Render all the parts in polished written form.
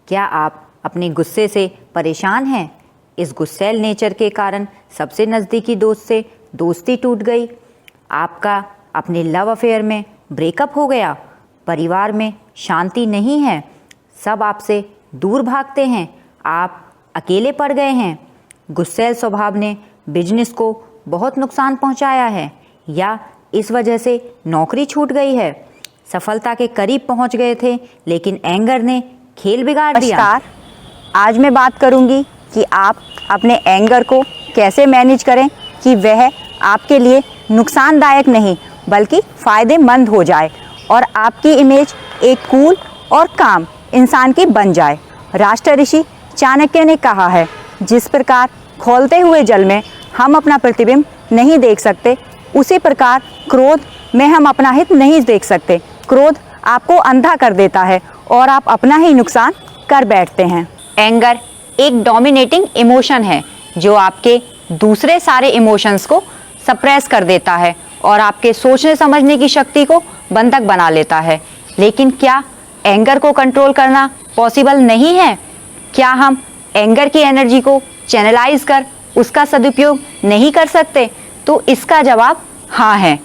क्या आप अपने गुस्से से परेशान हैं? इस गुस्सैल नेचर के कारण सबसे नज़दीकी दोस्त से दोस्ती टूट गई, आपका अपने लव अफेयर में ब्रेकअप हो गया, परिवार में शांति नहीं है, सब आपसे दूर भागते हैं, आप अकेले पड़ गए हैं। गुस्सैल स्वभाव ने बिजनेस को बहुत नुकसान पहुंचाया है या इस वजह से नौकरी छूट गई है। सफलता के करीब पहुंच गए थे लेकिन एंगर ने खेल बिगाड़ दिया। नमस्कार, आज मैं बात करूंगी कि आप अपने एंगर को कैसे मैनेज करें कि वह आपके लिए नुकसानदायक नहीं बल्कि फ़ायदेमंद हो जाए और आपकी इमेज एक कूल और काम इंसान की बन जाए। राष्ट्र ऋषि चाणक्य ने कहा है, जिस प्रकार खौलते हुए जल में हम अपना प्रतिबिंब नहीं देख सकते, उसी प्रकार क्रोध में हम अपना हित नहीं देख सकते। क्रोध आपको अंधा कर देता है और आप अपना ही नुकसान कर बैठते हैं। एंगर एक डोमिनेटिंग इमोशन है जो आपके दूसरे सारे इमोशंस को सप्रेस कर देता है और आपके सोचने समझने की शक्ति को बंधक बना लेता है। लेकिन क्या एंगर को कंट्रोल करना पॉसिबल नहीं है? क्या हम एंगर की एनर्जी को चैनलाइज कर उसका सदुपयोग नहीं कर सकते? तो इसका जवाब हाँ है।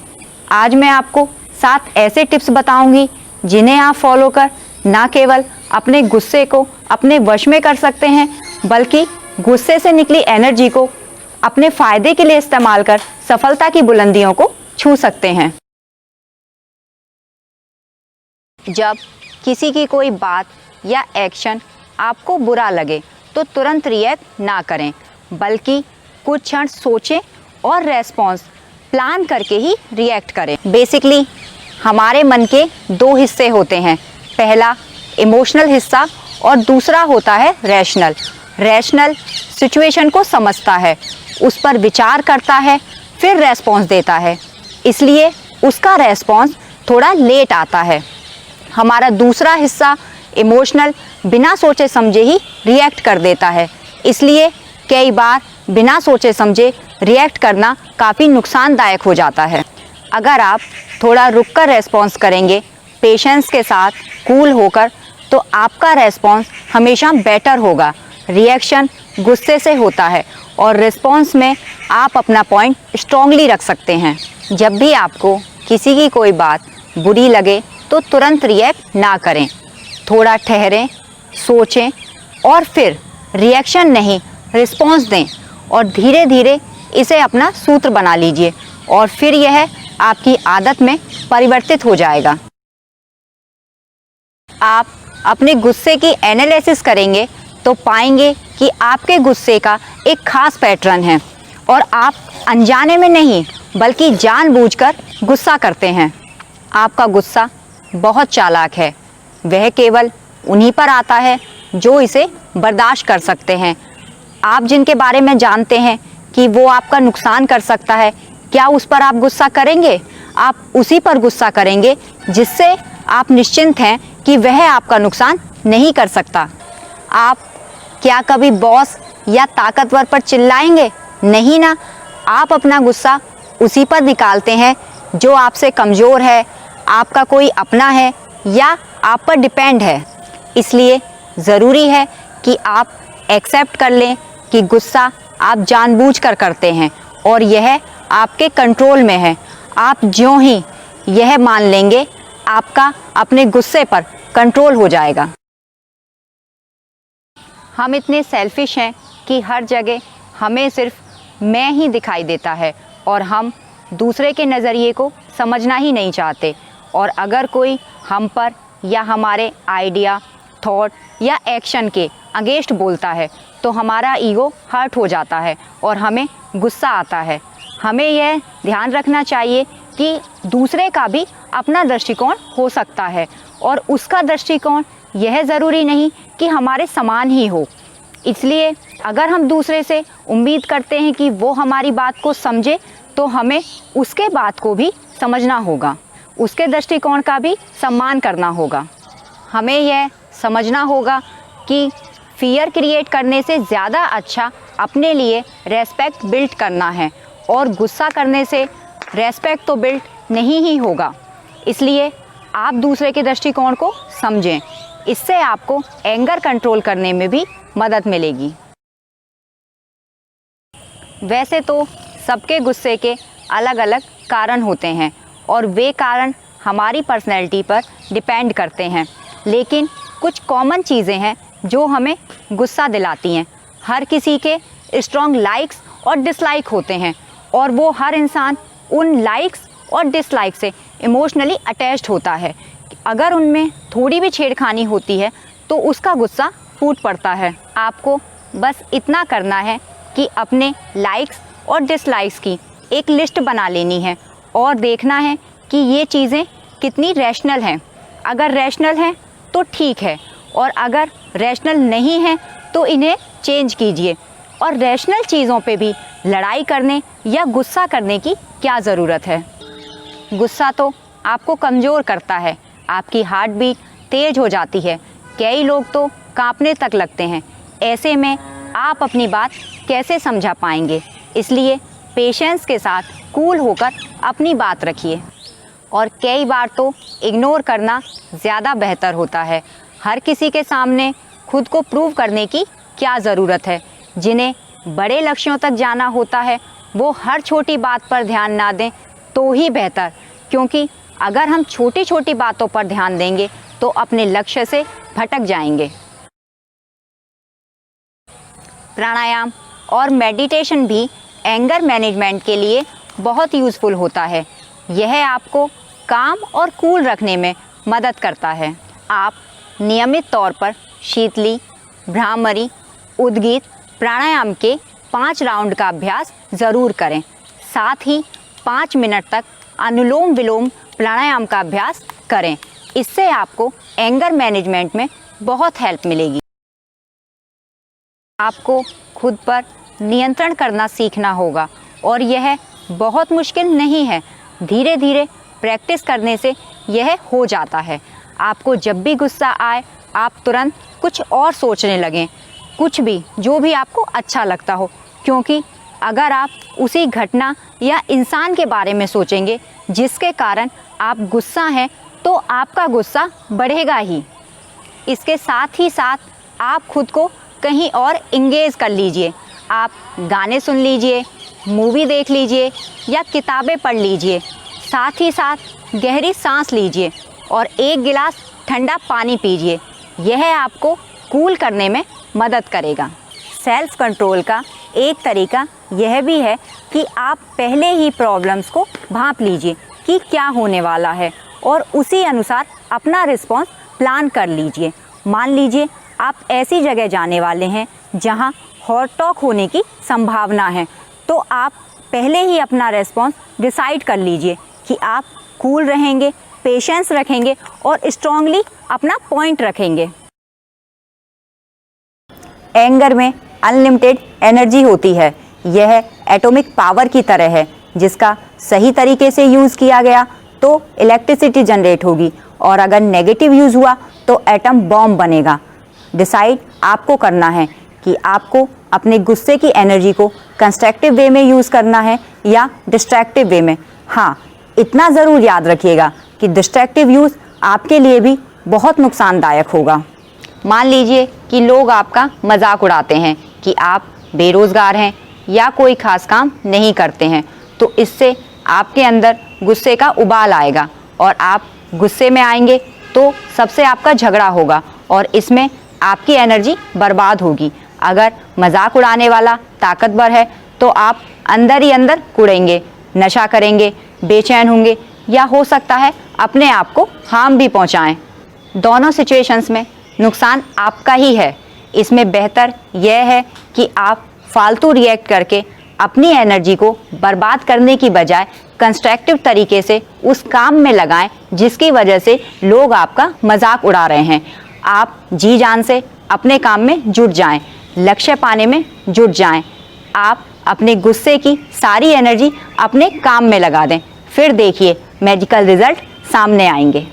आज मैं आपको 7 ऐसे टिप्स बताऊंगी जिन्हें आप फॉलो कर ना केवल अपने गुस्से को अपने वश में कर सकते हैं बल्कि गुस्से से निकली एनर्जी को अपने फायदे के लिए इस्तेमाल कर सफलता की बुलंदियों को छू सकते हैं। जब किसी की कोई बात या एक्शन आपको बुरा लगे तो तुरंत रिएक्ट ना करें बल्कि कुछ क्षण सोचें और रेस्पॉन्स प्लान करके ही रिएक्ट करें। बेसिकली हमारे मन के 2 हिस्से होते हैं, पहला इमोशनल हिस्सा और दूसरा होता है रैशनल। रैशनल सिचुएशन को समझता है, उस पर विचार करता है, फिर रेस्पॉन्स देता है, इसलिए उसका रेस्पॉन्स थोड़ा लेट आता है। हमारा दूसरा हिस्सा इमोशनल बिना सोचे समझे ही रिएक्ट कर देता है, इसलिए कई बार बिना सोचे समझे रिएक्ट करना काफ़ी नुकसानदायक हो जाता है। अगर आप थोड़ा रुककर रेस्पॉन्स करेंगे, पेशेंस के साथ, कूल होकर, तो आपका रेस्पॉन्स हमेशा बेटर होगा। रिएक्शन गुस्से से होता है और रिस्पॉन्स में आप अपना पॉइंट स्ट्रांगली रख सकते हैं। जब भी आपको किसी की कोई बात बुरी लगे तो तुरंत रिएक्ट ना करें, थोड़ा ठहरें, सोचें और फिर रिएक्शन नहीं रिस्पॉन्स दें और धीरे धीरे इसे अपना सूत्र बना लीजिए और फिर यह आपकी आदत में परिवर्तित हो जाएगा। आप अपने गुस्से की एनालिसिस करेंगे तो पाएंगे कि आपके गुस्से का एक खास पैटर्न है और आप अनजाने में नहीं बल्कि जानबूझकर गुस्सा करते हैं। आपका गुस्सा बहुत चालाक है, वह केवल उन्हीं पर आता है जो इसे बर्दाश्त कर सकते हैं। आप जिनके बारे में जानते हैं कि वो आपका नुकसान कर सकता है, क्या उस पर आप गुस्सा करेंगे? आप उसी पर गुस्सा करेंगे जिससे आप निश्चिंत हैं कि वह आपका नुकसान नहीं कर सकता। आप क्या कभी बॉस या ताकतवर पर चिल्लाएंगे? नहीं ना, आप अपना गुस्सा उसी पर निकालते हैं जो आपसे कमज़ोर है, आपका कोई अपना है या आप पर डिपेंड है। इसलिए ज़रूरी है कि आप एक्सेप्ट कर लें कि गुस्सा आप जानबूझकर करते हैं और यह आपके कंट्रोल में है। आप ज्यों ही यह मान लेंगे, आपका अपने गुस्से पर कंट्रोल हो जाएगा। हम इतने सेल्फिश हैं कि हर जगह हमें सिर्फ मैं ही दिखाई देता है और हम दूसरे के नज़रिए को समझना ही नहीं चाहते। और अगर कोई हम पर या हमारे आइडिया, थॉट या एक्शन के अगेंस्ट बोलता है तो हमारा ईगो हर्ट हो जाता है और हमें गुस्सा आता है। हमें यह ध्यान रखना चाहिए कि दूसरे का भी अपना दृष्टिकोण हो सकता है और उसका दृष्टिकोण यह ज़रूरी नहीं कि हमारे समान ही हो। इसलिए अगर हम दूसरे से उम्मीद करते हैं कि वो हमारी बात को समझे तो हमें उसके बात को भी समझना होगा, उसके दृष्टिकोण का भी सम्मान करना होगा। हमें यह समझना होगा कि फियर क्रिएट करने से ज़्यादा अच्छा अपने लिए रेस्पेक्ट बिल्ड करना है और गुस्सा करने से रेस्पेक्ट तो बिल्ड नहीं ही होगा। इसलिए आप दूसरे के दृष्टिकोण को समझें, इससे आपको एंगर कंट्रोल करने में भी मदद मिलेगी। वैसे तो सबके गुस्से के अलग अलग कारण होते हैं और वे कारण हमारी पर्सनैलिटी पर डिपेंड करते हैं, लेकिन कुछ कॉमन चीज़ें हैं जो हमें गुस्सा दिलाती हैं। हर किसी के स्ट्रॉन्ग लाइक्स और डिसलाइक होते हैं और वो हर इंसान उन लाइक्स और डिसलाइक से इमोशनली अटैच्ड होता है। अगर उनमें थोड़ी भी छेड़खानी होती है तो उसका गुस्सा फूट पड़ता है। आपको बस इतना करना है कि अपने लाइक्स और डिसलाइक्स की एक लिस्ट बना लेनी है और देखना है कि ये चीज़ें कितनी रैशनल हैं। अगर रैशनल हैं तो ठीक है, और अगर रैशनल नहीं हैं तो इन्हें चेंज कीजिए। और रैशनल चीज़ों पे भी लड़ाई करने या गुस्सा करने की क्या ज़रूरत है। गुस्सा तो आपको कमज़ोर करता है, आपकी हार्ट बीट तेज़ हो जाती है, कई लोग तो कांपने तक लगते हैं। ऐसे में आप अपनी बात कैसे समझा पाएंगे? इसलिए पेशेंस के साथ कूल होकर अपनी बात रखिए और कई बार तो इग्नोर करना ज़्यादा बेहतर होता है। हर किसी के सामने खुद को प्रूव करने की क्या ज़रूरत है। जिन्हें बड़े लक्ष्यों तक जाना होता है वो हर छोटी बात पर ध्यान ना दें तो ही बेहतर, क्योंकि अगर हम छोटी छोटी बातों पर ध्यान देंगे तो अपने लक्ष्य से भटक जाएंगे। प्राणायाम और मेडिटेशन भी एंगर मैनेजमेंट के लिए बहुत यूज़फुल होता है। यह आपको काम और कूल रखने में मदद करता है। आप नियमित तौर पर शीतली, भ्रामरी, उद्गीत प्राणायाम के 5 राउंड का अभ्यास ज़रूर करें। साथ ही 5 मिनट तक अनुलोम विलोम प्राणायाम का अभ्यास करें। इससे आपको एंगर मैनेजमेंट में बहुत हेल्प मिलेगी। आपको खुद पर नियंत्रण करना सीखना होगा और यह बहुत मुश्किल नहीं है। धीरे धीरे प्रैक्टिस करने से यह हो जाता है। आपको जब भी गुस्सा आए आप तुरंत कुछ और सोचने लगें, कुछ भी जो भी आपको अच्छा लगता हो, क्योंकि अगर आप उसी घटना या इंसान के बारे में सोचेंगे जिसके कारण आप गुस्सा हैं तो आपका गुस्सा बढ़ेगा ही। इसके साथ ही साथ आप खुद को कहीं और इंगेज कर लीजिए। आप गाने सुन लीजिए, मूवी देख लीजिए या किताबें पढ़ लीजिए। साथ ही साथ गहरी सांस लीजिए और 1 गिलास ठंडा पानी पीजिए। यह आपको कूल करने में मदद करेगा। सेल्फ कंट्रोल का एक तरीका यह भी है कि आप पहले ही प्रॉब्लम्स को भांप लीजिए कि क्या होने वाला है और उसी अनुसार अपना रिस्पॉन्स प्लान कर लीजिए। मान लीजिए आप ऐसी जगह जाने वाले हैं जहां हॉट टॉक होने की संभावना है, तो आप पहले ही अपना रिस्पॉन्स डिसाइड कर लीजिए कि आप कूल रहेंगे, पेशेंस रखेंगे और स्ट्रांगली अपना पॉइंट रखेंगे। एंगर में अनलिमिटेड एनर्जी होती है। यह एटॉमिक पावर की तरह है, जिसका सही तरीके से यूज़ किया गया तो इलेक्ट्रिसिटी जनरेट होगी और अगर नेगेटिव यूज़ हुआ तो एटम बॉम्ब बनेगा। डिसाइड आपको करना है कि आपको अपने गुस्से की एनर्जी को कंस्ट्रक्टिव वे में यूज़ करना है या डिस्ट्रैक्टिव वे में। हाँ, इतना ज़रूर याद रखिएगा कि डिस्ट्रैक्टिव यूज़ आपके लिए भी बहुत नुकसानदायक होगा। मान लीजिए कि लोग आपका मजाक उड़ाते हैं कि आप बेरोज़गार हैं या कोई ख़ास काम नहीं करते हैं, तो इससे आपके अंदर गुस्से का उबाल आएगा और आप गुस्से में आएंगे तो सबसे आपका झगड़ा होगा और इसमें आपकी एनर्जी बर्बाद होगी। अगर मजाक उड़ाने वाला ताकतवर है तो आप अंदर ही अंदर कुड़ेंगे, नशा करेंगे, बेचैन होंगे या हो सकता है अपने आप को हार्म भी पहुंचाएं। दोनों सिचुएशंस में नुकसान आपका ही है। इसमें बेहतर यह है कि आप फालतू रिएक्ट करके अपनी एनर्जी को बर्बाद करने की बजाय कंस्ट्रक्टिव तरीके से उस काम में लगाएं जिसकी वजह से लोग आपका मजाक उड़ा रहे हैं। आप जी जान से अपने काम में जुट जाएं, लक्ष्य पाने में जुट जाएं। आप अपने गुस्से की सारी एनर्जी अपने काम में लगा दें, फिर देखिए मैजिकल रिजल्ट सामने आएंगे।